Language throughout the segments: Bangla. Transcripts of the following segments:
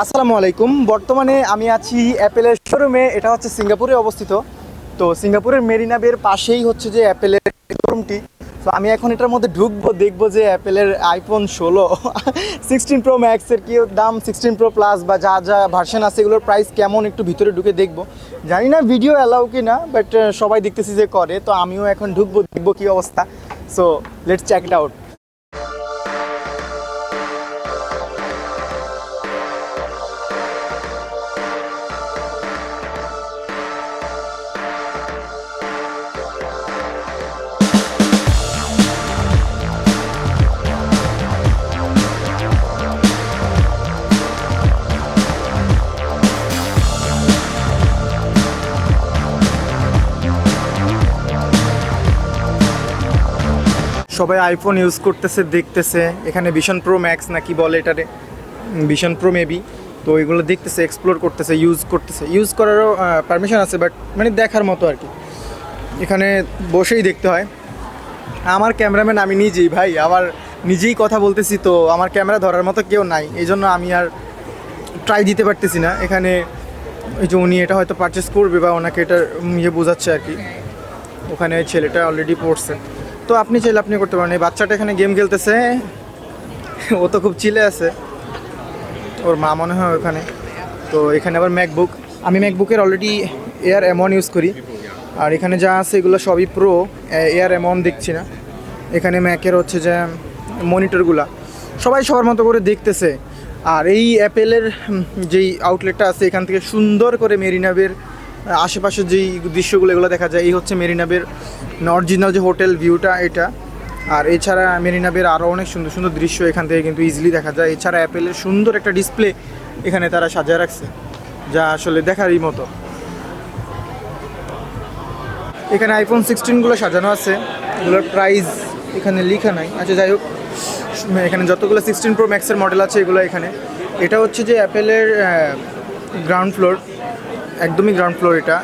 আসসালামু আলাইকুম। বর্তমানে আমি আছি অ্যাপেলের শোরুমে। এটা হচ্ছে সিঙ্গাপুরে অবস্থিত। তো সিঙ্গাপুরের মেরিনা বের পাশেই হচ্ছে যে অ্যাপেলের শোরুমটি। তো আমি এখন এটার মধ্যে ঢুকবো, দেখবো যে অ্যাপেলের আইফোন 16 16 প্রো ম্যাক্সের কি দাম, 16 প্রো প্লাস বা যা যা ভার্সন আছে এগুলোর প্রাইস কেমন, একটু ভিতরে ঢুকে দেখবো। জানি না ভিডিও অ্যালাউ কি না, বাট সবাই দেখতেছি যে করে, তো আমিও এখন ঢুকবো, দেখবো কী অবস্থা। So let's check it out. সবাই আইফোন ইউজ করতেছে, দেখতেছে। এখানে ভিশন প্রো ম্যাক্স না কি বলে এটারে, ভিশন প্রো মেবি। তো এগুলো দেখতেছে, এক্সপ্লোর করতেছে, ইউজ করারও পারমিশন আছে, বাট মানে দেখার মতো আর কি। এখানে বসেই দেখতে হয়। আমার ক্যামেরাম্যান আমি নিজেই, ভাই আমার নিজেই কথা বলতেছি, তো আমার ক্যামেরা ধরার মতো কেউ নাই, এই জন্য আমি আর ট্রাই দিতে পারতেছি না। এখানে এই যে উনি এটা হয়তো পারচেস করবে বা ওনাকে এটা বোঝাচ্ছে আর কি। ওখানে ছেলেটা অলরেডি পড়ছে, তো আপনি চাইলে আপনি করতে পারেন। এই বাচ্চাটা এখানে গেম খেলতেছে, ও তো খুব চিলে আছে, ওর মা মনে হয় ওখানে। তো এখানে আবার ম্যাকবুক, আমি ম্যাকবুকের অলরেডি এয়ার M1 ইউজ করি। আর এখানে যা আছে এগুলো সবই প্রো, এয়ার M1 দেখছি না। এখানে ম্যাকের হচ্ছে যে মনিটরগুলা সবাই সবার মতো করে দেখতেছে। আর এই অ্যাপেলের যেই আউটলেটটা আছে এখান থেকে সুন্দর করে মেরিনাবের আশেপাশের যেই দৃশ্যগুলো এগুলো দেখা যায়। এই হচ্ছে মেরিনাবের অরিজিনাল যে হোটেল ভিউটা এটা। আর এছাড়া মেরিনাবের আরও অনেক সুন্দর সুন্দর দৃশ্য এখান থেকে কিন্তু ইজিলি দেখা যায়। এছাড়া অ্যাপেলের সুন্দর একটা ডিসপ্লে এখানে তারা সাজিয়ে রাখছে, যা আসলে দেখারই মতো। এখানে আইফোন 16গুলো সাজানো আছে, এগুলোর প্রাইস এখানে লেখা নাই। আচ্ছা যাই হোক, এখানে যতগুলো 16 প্রো ম্যাক্সের মডেল আছে এগুলো এখানে। এটা হচ্ছে যে অ্যাপেলের গ্রাউন্ড ফ্লোর, একদমই গ্রাউন্ড ফ্লোর এটা।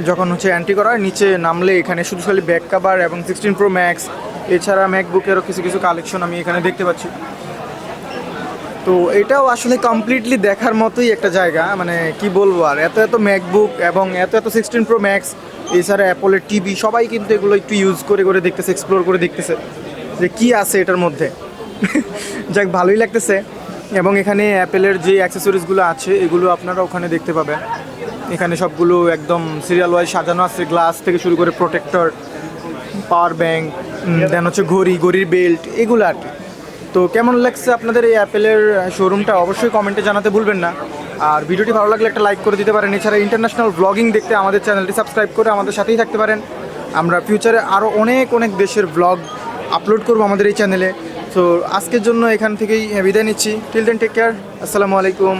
যখন হচ্ছে এন্ট্রি করা হয় নিচে নামলে এখানে শুধু খালি ব্যাক কাভার এবং 16 প্রো ম্যাক্স, এছাড়া ম্যাকবুকেরও কিছু কিছু কালেকশন আমি এখানে দেখতে পাচ্ছি। তো এটাও আসলে কমপ্লিটলি দেখার মতোই একটা জায়গা, মানে কি বলবো আর, এত এত ম্যাকবুক এবং এত এত 16 প্রো ম্যাক্স, এছাড়া অ্যাপলের টিভি, সবাই কিন্তু এগুলো একটু ইউজ করে করে দেখতেছে, এক্সপ্লোর করে দেখতেছে যে কী আছে এটার মধ্যে। যাক, ভালোই লাগতেছে। এবং এখানে অ্যাপেলের যে অ্যাক্সেসরিজগুলো আছে এগুলো আপনারা ওখানে দেখতে পাবেন। এখানে সবগুলো একদম সিরিয়াল ওয়াইজ সাজানো আছে, গ্লাস থেকে শুরু করে প্রোটেক্টর, পাওয়ার ব্যাঙ্ক, দেন হচ্ছে ঘড়ির বেল্ট, এগুলো আর কি। তো কেমন লাগছে আপনাদের এই অ্যাপেলের শোরুমটা অবশ্যই কমেন্টে জানাতে ভুলবেন না। আর ভিডিওটি ভালো লাগলে একটা লাইক করে দিতে পারেন। এছাড়া ইন্টারন্যাশনাল ব্লগিং দেখতে আমাদের চ্যানেলটি সাবস্ক্রাইব করে আমাদের সাথেই থাকতে পারেন। আমরা ফিউচারে আরও অনেক অনেক দেশের ব্লগ আপলোড করব আমাদের এই চ্যানেলে। তো আজকের জন্য এখান থেকেই বিদায় নিচ্ছি। টিল দেন টেক কেয়ার, আসসালামু আলাইকুম।